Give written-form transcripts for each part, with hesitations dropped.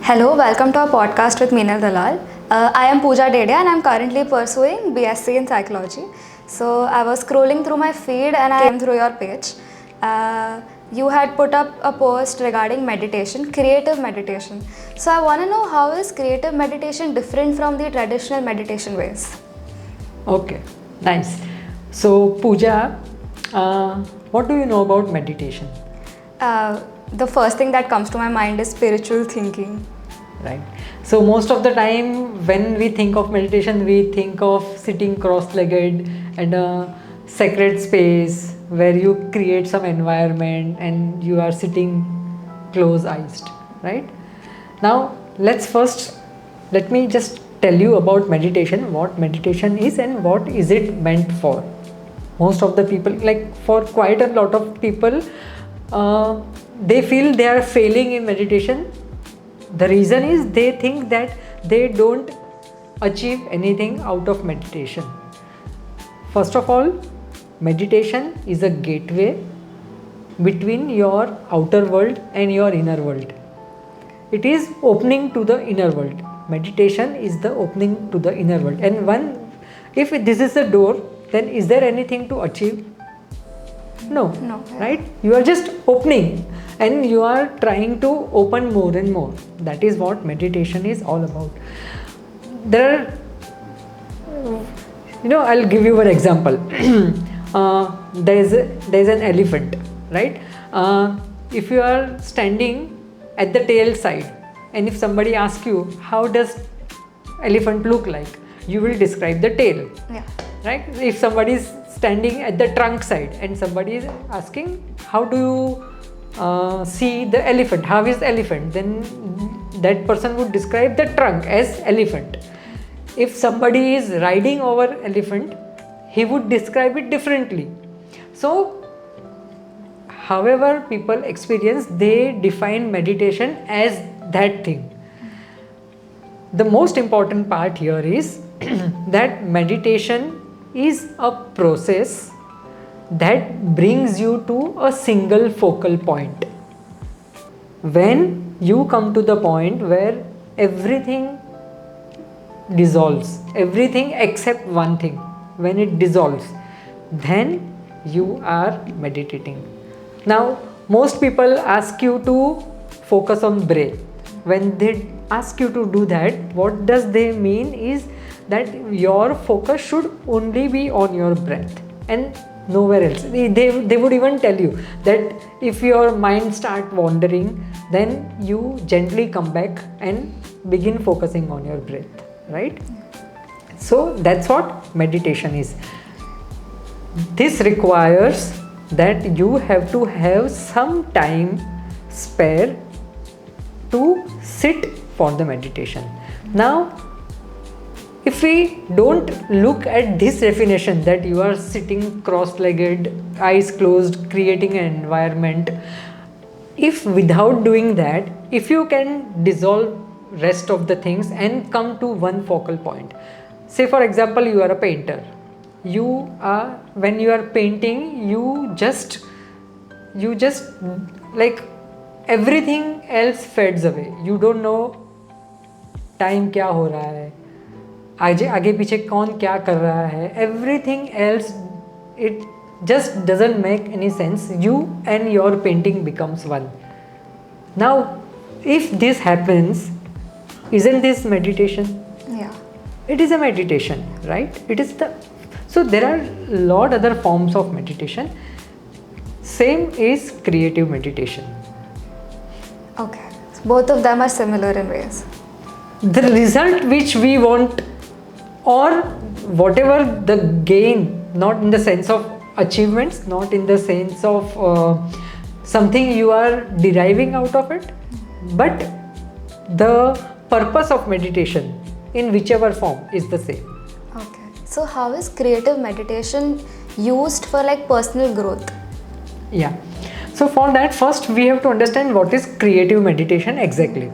Hello, welcome to our podcast with Meenal Dalal. I am Pooja Dedia and I am currently pursuing BSc in psychology. So I was scrolling through my feed and I came through your page. You had put up a post regarding meditation, creative meditation. So I want to know, how is creative meditation different from the traditional meditation ways? Okay, nice. So, Pooja, what do you know about meditation? The first thing that comes to my mind is spiritual thinking. Right. So, most of the time, when we think of meditation, we think of sitting cross legged and a sacred space where you create some environment and you are sitting close eyes, right? Now, let me just tell you about meditation, what meditation is and what is it meant for. Most of the people, like for quite a lot of people, they feel they are failing in meditation. The reason is they think that they don't achieve anything out of meditation. First of all, meditation is a gateway between your outer world and your inner world. It is opening to the inner world. Meditation is the opening to the inner world. And if this is the door, then is there anything to achieve? No, right? You are just opening and you are trying to open more and more. That is what meditation is all about. I'll give you an example. There's an elephant, right? If you are standing at the tail side and if somebody asks you, how does elephant look like? You will describe the tail. Yeah. Right? If somebody is standing at the trunk side and somebody is asking, how do you see the elephant? How is elephant? Then that person would describe the trunk as elephant. If somebody is riding over elephant, he would describe it differently. So, however people experience, they define meditation as that thing. The most important part here is that meditation is a process that brings you to a single focal point. When you come to the point where everything dissolves, everything except one thing, when it dissolves, then you are meditating. Now, most people ask you to focus on breath. When they ask you to do that, what does they mean is that your focus should only be on your breath and nowhere else. They would even tell you that if your mind start wandering, then you gently come back and begin focusing on your breath, right? So that's what meditation is. This requires that you have to have some time spare to sit for the meditation. Now, if we don't look at this definition that you are sitting cross-legged, eyes closed, creating an environment, if without doing that, if you can dissolve rest of the things and come to one focal point. Say for example, you are a painter. When you are painting, you just like everything else fades away. You don't know time क्या हो रहा है, आगे पीछे कौन क्या कर रहा है. Everything else, it just doesn't make any sense. You and your painting becomes one. Now, if this happens, isn't this meditation? Yeah. It is a meditation, right? So there are a lot other forms of meditation. Same is creative meditation. Okay. So both of them are similar in ways. The result which we want, or whatever the gain, not in the sense of achievements, not in the sense of something you are deriving out of it, but the purpose of meditation in whichever form is the same. Okay. So how is creative meditation used for like personal growth? Yeah. So for that, first we have to understand what is creative meditation exactly.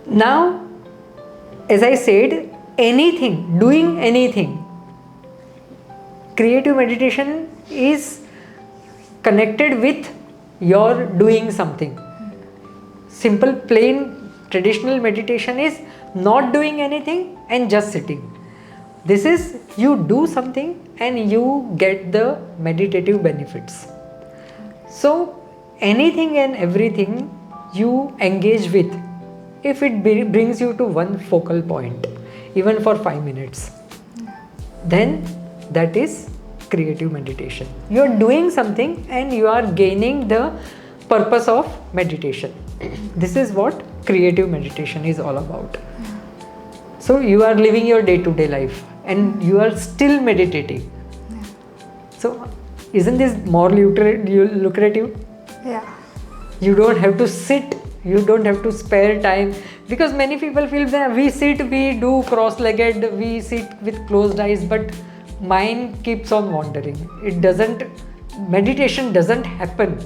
Now, as I said, doing anything, creative meditation is connected with your doing something. Simple, plain Traditional meditation is not doing anything and just sitting. This is you do something and you get the meditative benefits. So anything and everything you engage with, if it brings you to one focal point, even for 5 minutes, then that is creative meditation. You are doing something and you are gaining the purpose of meditation. This is what creative meditation is all about. So you are living your day-to-day life and you are still meditating. So isn't this more lucrative? Yeah. You don't have to sit, you don't have to spare time, because many people feel that we sit, we do cross-legged, we sit with closed eyes, but mind keeps on wandering. Meditation doesn't happen.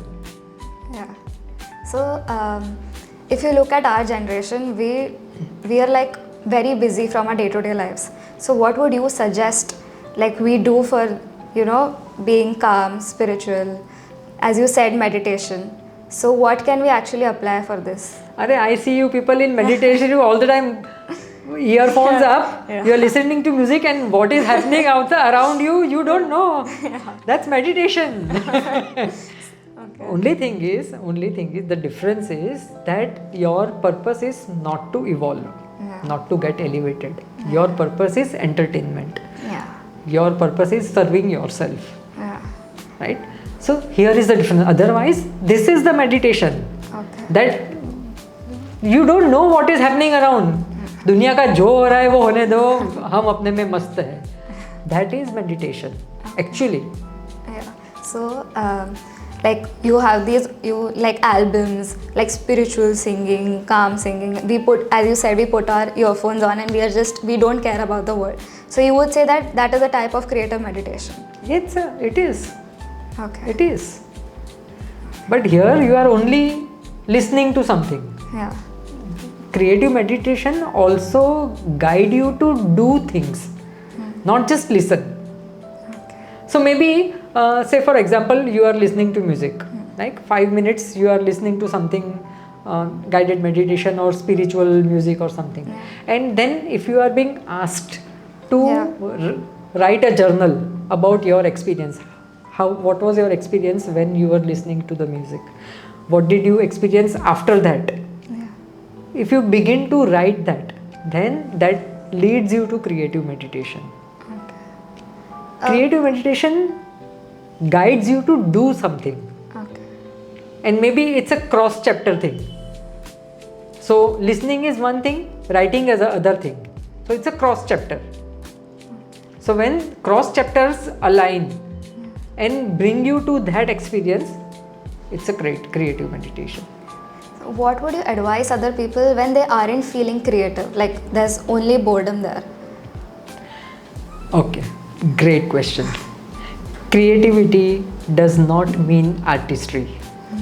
Yeah. So if you look at our generation, we are like very busy from our day-to-day lives. So what would you suggest like we do for, you know, being calm, spiritual, as you said, meditation? So what can we actually apply for this? I see you people in meditation all the time, earphones up, you are listening to music, and what is happening around you, you don't know. That's meditation. Only thing is the difference is that your purpose is not to evolve, not to get elevated. Your purpose is entertainment. Your purpose is serving yourself. Right? So here is the difference. Otherwise, this is the meditation. That you don't know what is happening around. दुनिया का जो हो रहा है वो होने दो, हम अपने में मस्त है. That is meditation, actually. So like you have these like albums, like spiritual singing, calm singing. We put, as you said, we put our earphones on and we don't care about the world. So you would say that is a type of creative meditation. Yes, it is. Okay. It is. But here you are only listening to something. Yeah. Creative meditation also guide you to do things, not just listen. So maybe say for example you are listening to music, like 5 minutes you are listening to something, guided meditation or spiritual music or something, and then if you are being asked to write a journal about your experience, what was your experience when you were listening to the music, what did you experience after that? If you begin to write that, then that leads you to creative meditation. Creative meditation guides you to do something. And maybe it's a cross chapter thing. So listening is one thing, writing is the other thing. So it's a cross chapter. So when cross chapters align and bring you to that experience, it's a great creative meditation. What would you advise other people when they aren't feeling creative? Like there's only boredom there. Okay, great question. Creativity does not mean artistry,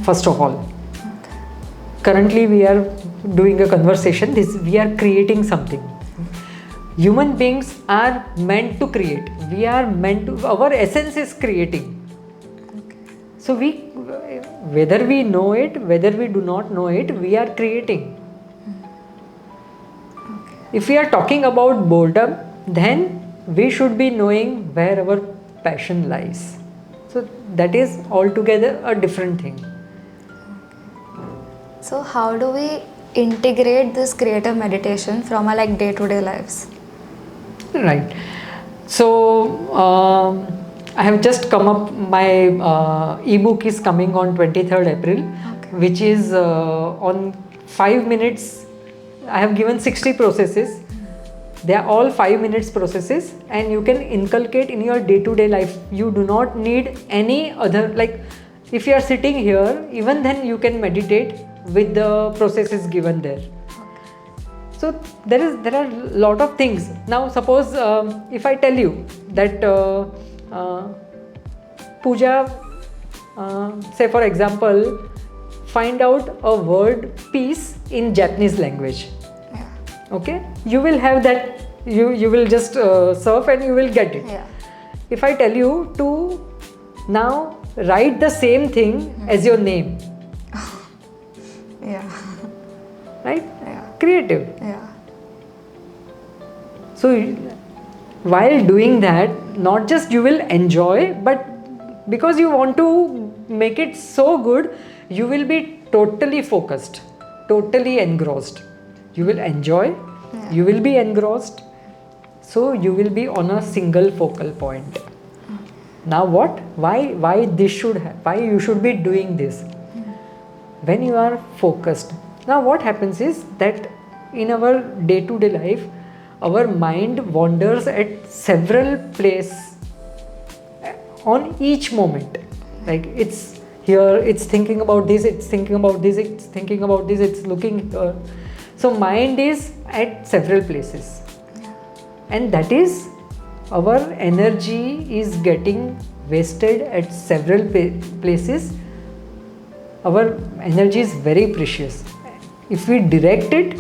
first of all. Currently we are doing a conversation, we are creating something. Human beings are meant to create. We are meant to, our essence is creating. So whether we know it, whether we do not know it, we are creating. If we are talking about boredom, then we should be knowing where our passion lies. So that is altogether a different thing. So how do we integrate this creative meditation from our like day-to-day lives? Right. So I have just come up, my ebook is coming on 23rd April, which is on 5 minutes. I have given 60 processes. They are all 5 minutes processes, and you can inculcate in your day-to-day life. You do not need any other, like if you are sitting here, even then you can meditate with the processes given there. So there are a lot of things. Now suppose if I tell you that Puja, say for example, find out a word peace in Japanese language. Okay, you will have that, you will just surf and you will get it. If I tell you to now write the same thing as your name, right? creative. Yeah. So while doing that, not just you will enjoy, but because you want to make it so good, you will be totally focused, totally engrossed. You will enjoy, you will be engrossed, so you will be on a single focal point. Now what? Why this should why you should be doing this? When you are focused. Now what happens is that in our day-to-day life, our mind wanders at several places on each moment. Like it's here, it's thinking about this, it's thinking about this, it's thinking about this, it's looking. So mind is at several places, and that is our energy is getting wasted at several places. Our energy is very precious. If we direct it,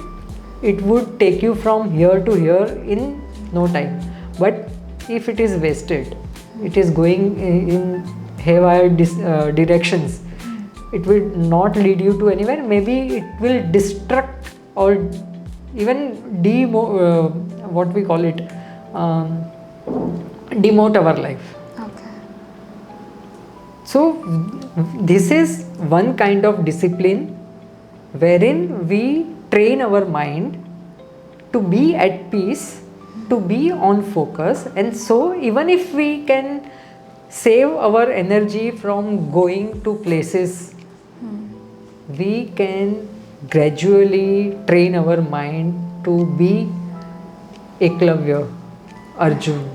it would take you from here to here in no time. But if it is wasted, it is going in haywire directions, it will not lead you to anywhere. Maybe it will destruct or even what we call it, demote our life. Okay. So this is one kind of discipline wherein we train our mind to be at peace, to be on focus, and so even if we can save our energy from going to places, we can gradually train our mind to be Eklavya, Arjun.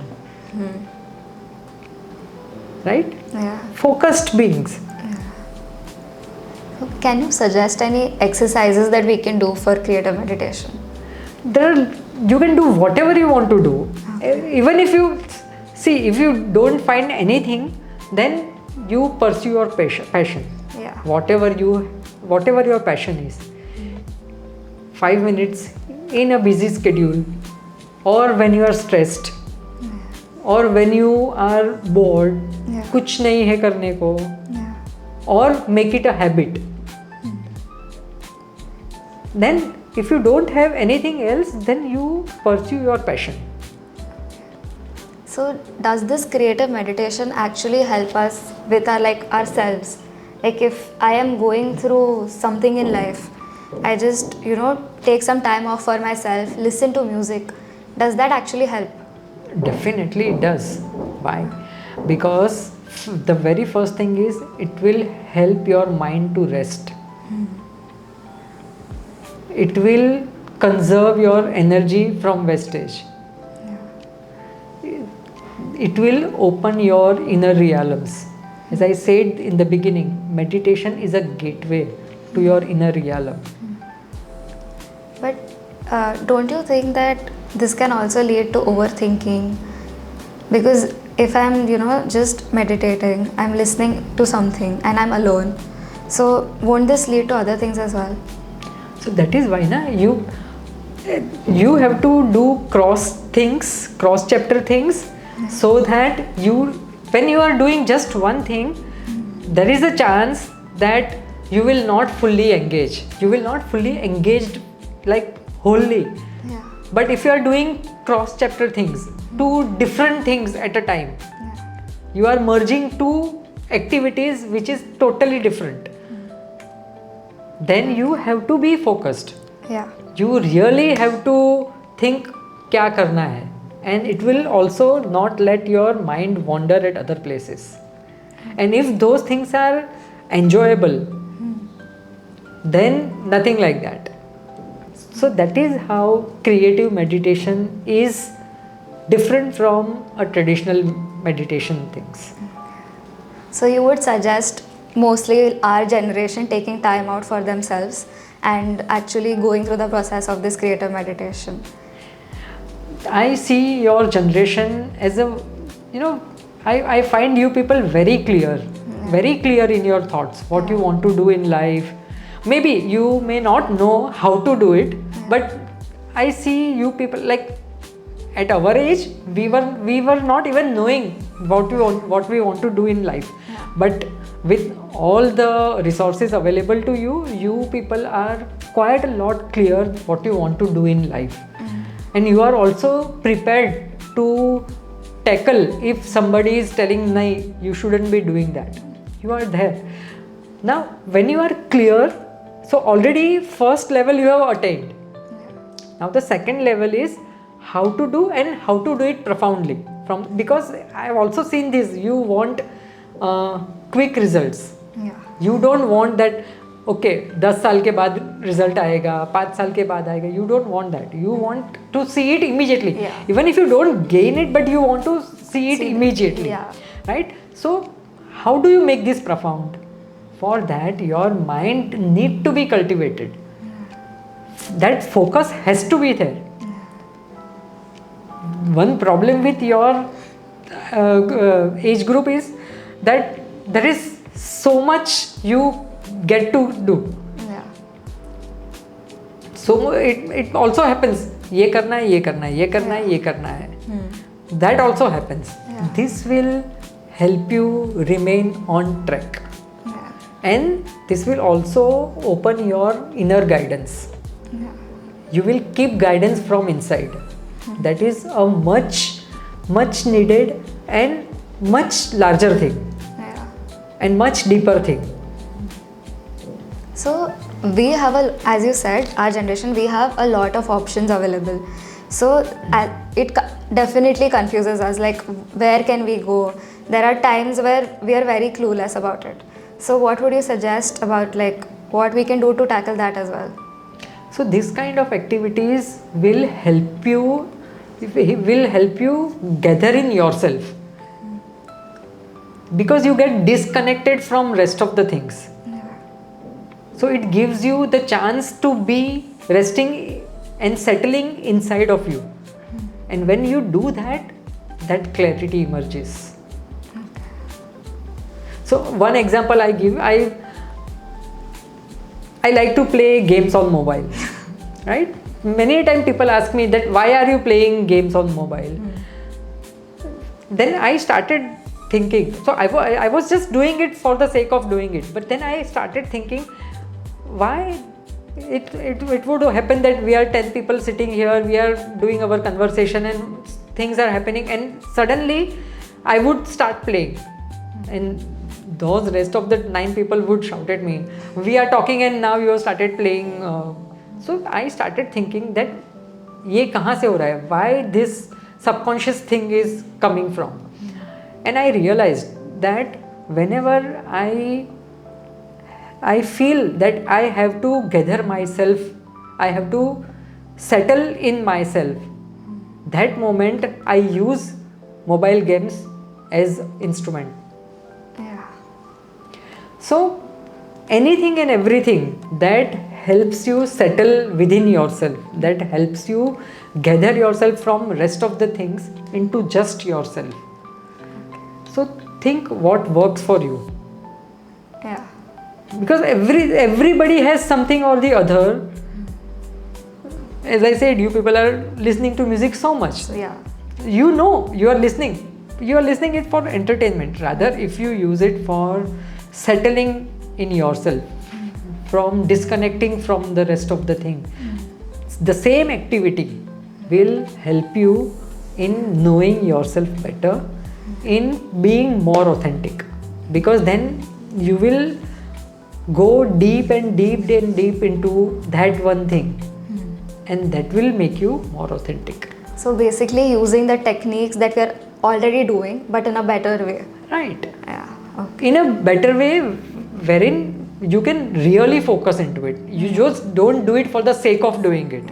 Right? Yeah. Focused beings. Can you suggest any exercises that we can do for creative meditation? You can do whatever you want to do. Even if you see, if you don't find anything, then you pursue your passion. Yeah. Whatever your passion is. 5 minutes in a busy schedule, or when you are stressed, or when you are bored, कुछ नहीं है करने को, or make it a habit. Then if you don't have anything else, then you pursue your passion. So does this creative meditation actually help us with ourselves? Like if I am going through something in life, I just take some time off for myself, listen to music. Does that actually help? Definitely it does. Why? Because the very first thing is it will help your mind to rest. It will conserve your energy from wastage. It will open your inner realms. As I said in the beginning, meditation is a gateway to your inner realm. But don't you think that this can also lead to overthinking? Because if I'm just meditating, I'm listening to something and I'm alone, so won't this lead to other things as well? So that is why you have to do cross chapter things, so that when you are doing just one thing, there is a chance that you will not fully engage. You will not fully engaged like wholly. Yeah. But if you are doing cross chapter things, two different things at a time, you are merging two activities which is totally different. Then you have to be focused. Yeah. You really have to think kya karna hai, and it will also not let your mind wander at other places. And if those things are enjoyable, then nothing like that. So that is how creative meditation is different from a traditional meditation things. So you would suggest mostly our generation taking time out for themselves and actually going through the process of this creative meditation? I see your generation as I find you people very clear in your thoughts, what you want to do in life. Maybe you may not know how to do it, but I see you people like at our age, we were not even knowing what we want to do in life. But with all the resources available to you, you people are quite a lot clear what you want to do in life. And you are also prepared to tackle if somebody is telling, "Nahi, you shouldn't be doing that." You are there. Now, when you are clear, so already first level you have attained. Now the second level is how to do and how to do it profoundly. Because I have also seen this, you want quick results. You don't want that, okay, 10 साल के बाद result आएगा, 5 साल के बाद आएगा. You don't want that. You want to see it immediately. Even if you don't gain it, but you want to see it immediately. Right? So how do you make this profound? For that, your mind need to be cultivated. That focus has to be there. One problem with your age group is that there is so much you get to do. So it also happens, ये करना है, ये करना है, ये करना है, ये करना है. That also happens. This will help you remain on track. And this will also open your inner guidance. You will keep guidance from inside. That is a much needed and much larger thing. And much deeper thing. So we have as you said, our generation, we have a lot of options available. So it definitely confuses us, like where can we go? There are times where we are very clueless about it. So what would you suggest about like what we can do to tackle that as well? So this kind of activities will help you gather in yourself. Because you get disconnected from rest of the things. So it gives you the chance to be resting and settling inside of you. And when you do that, that clarity emerges. So one example I give, I like to play games on mobile, right? Many times people ask me that why are you playing games on mobile? Then I started thinking, so I was just doing it for the sake of doing it. But then I started thinking, why it would happen that we are 10 people sitting here, we are doing our conversation and things are happening, and suddenly I would start playing. And those rest of the 9 people would shout at me, we are talking and now you have started playing. So I started thinking that ये कहाँ से हो रहा है? Why this subconscious thing is coming from? And I realized that whenever I feel that I have to gather myself, I have to settle in myself, that moment I use mobile games as instrument. So anything and everything that helps you settle within yourself, that helps you gather yourself from rest of the things into just yourself. So think what works for you. Because everybody has something or the other. As I said, you people are listening to music so much. You know you are listening. You are listening it for entertainment. Rather, if you use it for settling in yourself, from disconnecting from the rest of the thing, the same activity will help you in knowing yourself better, in being more authentic. Because then you will go deep and deep and deep into that one thing, and that will make you more authentic. So basically using the techniques that we are already doing, but in a better way. Right. In a better way, wherein you can really focus into it. You just don't do it for the sake of doing it.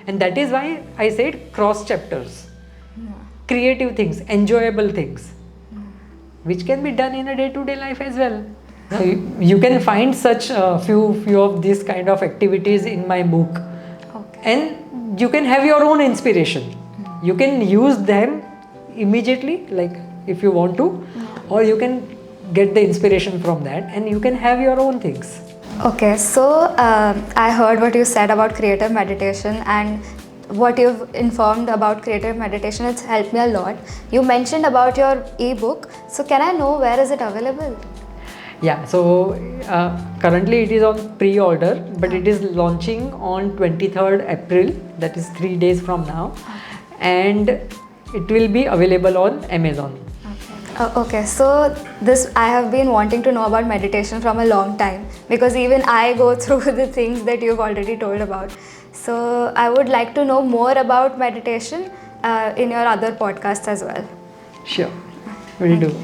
And that is why I said cross chapters. Creative things, enjoyable things, which can be done in a day-to-day life as well. You can find such few of these kind of activities in my book. And you can have your own inspiration. You can use them immediately, like if you want to, or you can get the inspiration from that and you can have your own things. Okay, so I heard what you said about creative meditation, and what you've informed about creative meditation, it's helped me a lot. You mentioned about your ebook, so can I know where is it available? Yeah, so currently it is on pre-order, but it is launching on 23rd April, that is 3 days from now, and it will be available on Amazon. Okay, so this I have been wanting to know about meditation from a long time because even I go through the things that you've already told about. So I would like to know more about meditation in your other podcasts as well. Sure, will do.